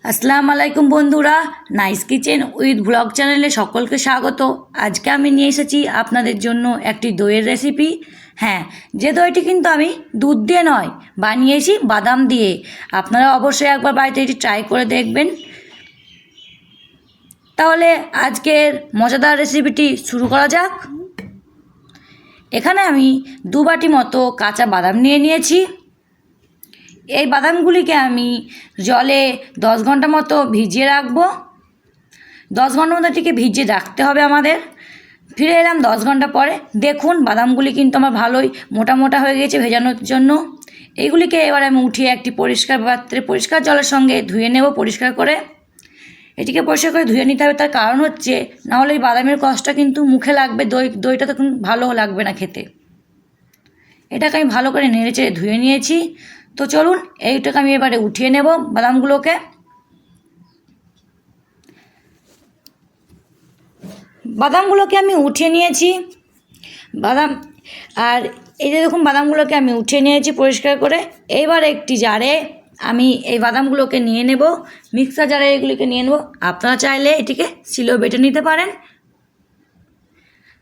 আসসালামু আলাইকুম বন্ধুরা, নাইস কিচেন উইথ ব্লগ চ্যানেলে সকলকে স্বাগত। আজকে আমি নিয়ে এসেছি আপনাদের জন্য একটি দইয়ের রেসিপি। হ্যাঁ, যে দইটি কিন্তু আমি দুধ দিয়ে নয়, বানিয়েছি বাদাম দিয়ে। আপনারা অবশ্যই একবার বাড়িতে এটি ট্রাই করে দেখবেন। তাহলে আজকের মজাদার রেসিপিটি শুরু করা যাক। এখানে আমি 2 বাটি মতো কাঁচা বাদাম নিয়ে নিয়েছি। এই বাদামগুলিকে আমি জলে 10 ঘন্টা মতো ভিজিয়ে রাখবো। 10 ঘন্টা মতো এটিকে ভিজিয়ে রাখতে হবে আমাদের। ফিরে এলাম 10 ঘন্টা পরে। দেখুন বাদামগুলি কিন্তু আমার ভালোই মোটা মোটা হয়ে গেছে ভেজানোর জন্য। এইগুলিকে এবার আমি উঠিয়ে একটি পরিষ্কার পাত্রে পরিষ্কার জলের সঙ্গে ধুয়ে নেব পরিষ্কার করে। এটিকে পরিষ্কার করে ধুয়ে নিতে হবে, তার কারণ হচ্ছে নাহলে এই বাদামের কষ্টটা কিন্তু মুখে লাগবে, দইটা তখন ভালো লাগবে না খেতে। এটাকে আমি ভালো করে নেড়ে চেড়ে ধুয়ে নিয়েছি। তো চলুন এইটাকে আমি এবারে উঠিয়ে নেব বাদামগুলোকে। বাদামগুলোকে আমি উঠিয়ে নিয়েছি। আর এই যে দেখুন বাদামগুলোকে আমি উঠিয়ে নিয়েছি পরিষ্কার করে। এইবার একটি জারে আমি এই বাদামগুলোকে নিয়ে নেব, মিক্সার জারে এগুলিকে নিয়ে নেব। আপনারা চাইলে এটিকে শিলেও বেটে নিতে পারেন।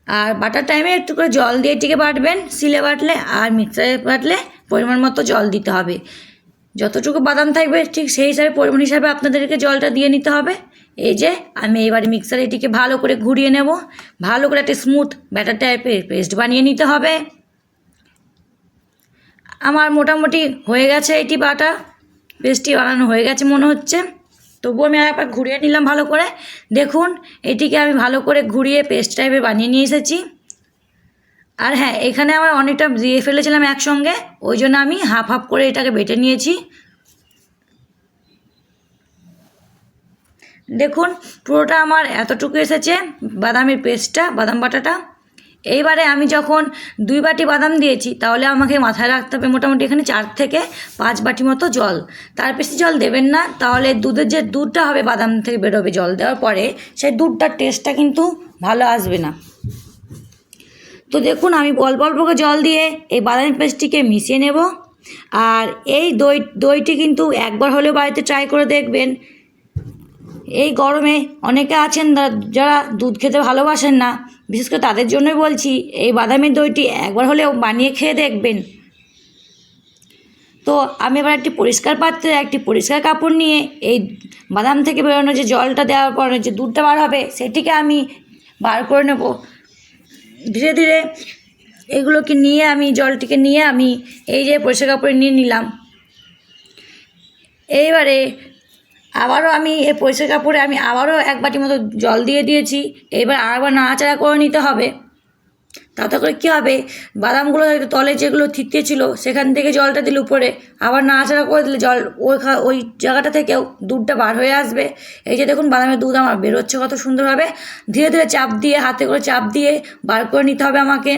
আর বাটার টাইমে একটু করে জল দিয়ে এটিকে বাটবেন, শিলে বাটলে আর মিক্সারে বাটলে পরিমাণ মতো জল দিতে হবে। যতটুকু বাদাম থাকবে ঠিক সেই হিসাবে পরিমাণ হিসাবে আপনাদেরকে জলটা দিয়ে নিতে হবে। এই যে আমি এবারে মিক্সারে এটিকে ভালো করে ঘুরিয়ে নেব, ভালো করে একটা স্মুথ ব্যাটার টাইপের পেস্ট বানিয়ে নিতে হবে। আমার মোটামুটি হয়ে গেছে, এটি বাটা পেস্টটি বানানো হয়ে গেছে মনে হচ্ছে। তবুও আমি আরেকবার ঘুরিয়ে নিলাম ভালো করে। দেখুন এটিকে আমি ভালো করে ঘুরিয়ে পেস্ট টাইপের বানিয়ে নিয়ে এসেছি। আর হ্যাঁ, এখানে আমার অনেকটা দিয়ে ফেলেছিলাম একসঙ্গে, ওই জন্য আমি হাফ হাফ করে এটাকে বেটে নিয়েছি। দেখুন পুরোটা আমার এতটুকু এসেছে বাদামের পেস্টটা, বাদাম বাটাটা। এইবারে আমি যখন 2 বাটি বাদাম দিয়েছি তাহলে আমাকে মাথায় রাখতে হবে মোটামুটি এখানে 4 থেকে 5 বাটি মতো জল। তার বেশি জল দেবেন না, তাহলে দুধের যে দুধটা হবে বাদাম থেকে বেরোবে জল দেওয়ার পরে, সেই দুধটার টেস্টটা কিন্তু ভালো আসবে না। তো দেখুন আমি অল্প অল্প করে জল দিয়ে এই বাদামের পেস্টটিকে মিশিয়ে নেব। আর এই দইটি কিন্তু একবার হলেও বাড়িতে ট্রাই করে দেখবেন। এই গরমে অনেকে আছেন যারা দুধ খেতে ভালোবাসেন না, বিশেষ করে তাদের জন্যই বলছি এই বাদামের দইটি একবার হলেও বানিয়ে খেয়ে দেখবেন। তো আমি এবার একটি পরিষ্কার পাত্রে একটি পরিষ্কার কাপড় নিয়ে এই বাদাম থেকে বেরোনো যে জলটা দেওয়ার পরে যে দুধটা বার হবে সেটিকে আমি বার করে নেব। ধীরে ধীরে এগুলোকে নিয়ে আমি জলটিকে নিয়ে আমি এই যে পরিষ্কার কাপড়ে নিয়ে নিলাম। এইবারে আবারও আমি এই পরিষ্কার কাপড়ে আমি আবারও 1 বাটি মতো জল দিয়ে দিয়েছি। এবার আরেকবার নাড়াচাড়া করে নিতে হবে। তাতে করে কী হবে, বাদামগুলো হয়তো তলে যেগুলো থিতকে ছিল সেখান থেকে জলটা দিলে উপরে, আবার নাড়াচাড়া করে দিলে জল ওই জায়গাটা থেকেও দুধটা বার হয়ে আসবে। এই যে দেখুন বাদামের দুধ আমার বেরোচ্ছে কত সুন্দরভাবে। ধীরে ধীরে চাপ দিয়ে, হাতে করে চাপ দিয়ে বার করে নিতে হবে আমাকে।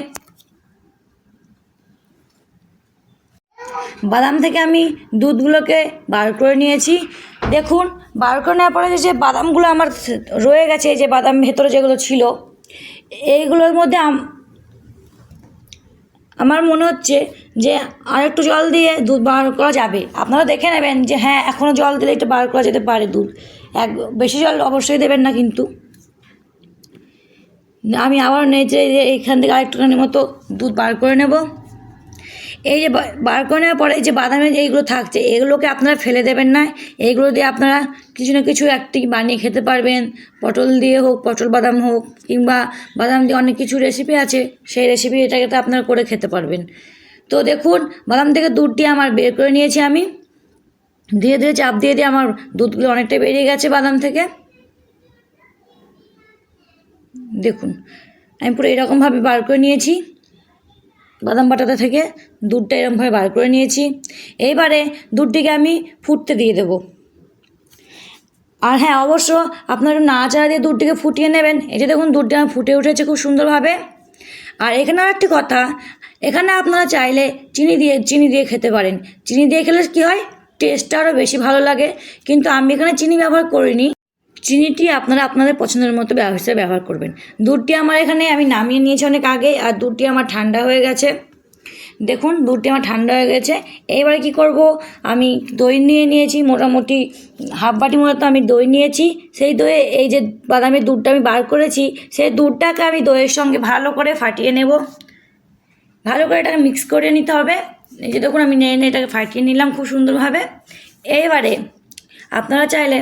বাদাম থেকে আমি দুধগুলোকে বার করে নিয়েছি। দেখুন বার করে নেওয়ার পরে যে বাদামগুলো আমার রয়ে গেছে, এই যে বাদাম ভেতরে যেগুলো ছিল এইগুলোর মধ্যে আমার মনে হচ্ছে যে আর একটু জল দিয়ে দুধ বার করা যাবে। আপনারা দেখে নেবেন যে হ্যাঁ এখনও জল দিলে একটু বার করা যেতে পারে দুধ। বেশি জল অবশ্যই দেবেন না কিন্তু। আমি আবার নেচে এইখান থেকে আরেকটুখানি মতো দুধ বার করে নেব। এই যে বার করে নেওয়ার পরে যে বাদামের এইগুলো থাকছে এগুলোকে আপনারা ফেলে দেবেন না। এইগুলো দিয়ে আপনারা কিছু না কিছু একটি বানিয়ে খেতে পারবেন। পটল দিয়ে হোক, পটল বাদাম হোক, কিংবা বাদাম দিয়ে অনেক কিছু রেসিপি আছে, সেই রেসিপি এটাকে তো আপনারা করে খেতে পারবেন। তো দেখুন বাদাম থেকে দুধটি আমার বের করে নিয়েছি আমি। ধীরে ধীরে চাপ দিয়ে দিয়ে আমার দুধগুলো অনেকটা বেরিয়ে গেছে বাদাম থেকে। দেখুন আমি পুরো এরকমভাবে বার করে নিয়েছি, বাদাম বাটাটা থেকে দুধটা এরকমভাবে বার করে নিয়েছি। এইবারে দুধটিকে আমি ফুটতে দিয়ে দেব। আর হ্যাঁ অবশ্য আপনারা নাড়াচাড়া দিয়ে দুধটিকে ফুটিয়ে নেবেন। এই যে দেখুন দুধটা ফুটে উঠেছে খুব সুন্দরভাবে। আর এখানে আরেকটি কথা, এখানে আপনারা চাইলে চিনি দিয়ে খেতে পারেন। চিনি দিয়ে খেলে কী হয়, টেস্টটা আরও বেশি ভালো লাগে। কিন্তু আমি এখানে চিনি ব্যবহার করিনি। চিনিটি আপনারা আপনাদের পছন্দের মতো হিসেবে ব্যবহার করবেন। দুধটি আমার এখানে আমি নামিয়ে নিয়েছি অনেক আগে, আর দুধটি আমার ঠান্ডা হয়ে গেছে। দেখুন দুধটি আমার ঠান্ডা হয়ে গেছে। এইবারে কি করব, আমি দই নিয়ে নিয়েছি মোটামুটি হাফ বাটি মতো আমি দই নিয়েছি। সেই দইয়ে এই যে বাদামের দুধটা আমি বার করেছি, সেই দুধটাকে আমি দইয়ের সঙ্গে ভালো করে ফাটিয়ে নেব। ভালো করে এটাকে মিক্স করে নিতে হবে। এই যে দেখুন আমি নিয়ে এটাকে ফাটিয়ে নিলাম খুব সুন্দরভাবে। এইবারে আপনারা চাইলে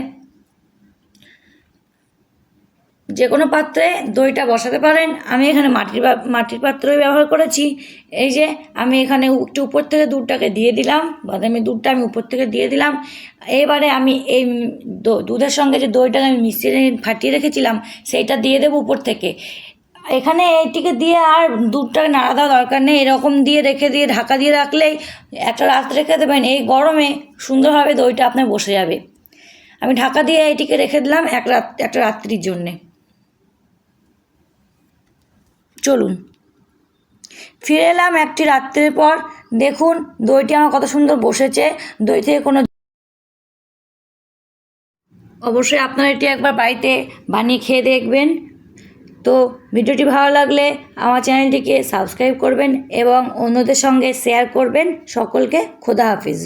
যে কোনো পাত্রে দইটা বসাতে পারেন। আমি এখানে মাটির পাত্রই ব্যবহার করেছি। এই যে আমি এখানে একটু উপর থেকে দুধটাকে দিয়ে দিলাম, বাদামের দুধটা আমি উপর থেকে দিয়ে দিলাম। এবারে আমি এই দুধের সঙ্গে যে দইটাকে আমি মিশিয়ে ফাটিয়ে রেখেছিলাম সেইটা দিয়ে দেবো উপর থেকে। এখানে এইটিকে দিয়ে আর দুধটাকে নাড়া দেওয়া দরকার নেই, এরকম দিয়ে রেখে দিয়ে ঢাকা দিয়ে রাখলেই একটা রাত রেখে দেবেন, এই গরমে সুন্দরভাবে দইটা আপনার বসে যাবে। আমি ঢাকা দিয়ে এটিকে রেখে দিলাম একটা রাত্রির জন্যে। চলুন ফিরে এলাম একটি রাত্রের পর। দেখুন দইটি আমার কত সুন্দর বসেছে, দই থেকে কোনো অবশ্যই আপনারা এটি একবার বাড়িতে বানিয়ে খেয়ে দেখবেন। তো ভিডিওটি ভালো লাগলে আমার চ্যানেলটিকে সাবস্ক্রাইব করবেন এবং অন্যদের সঙ্গে শেয়ার করবেন। সকলকে খোদা হাফিজ।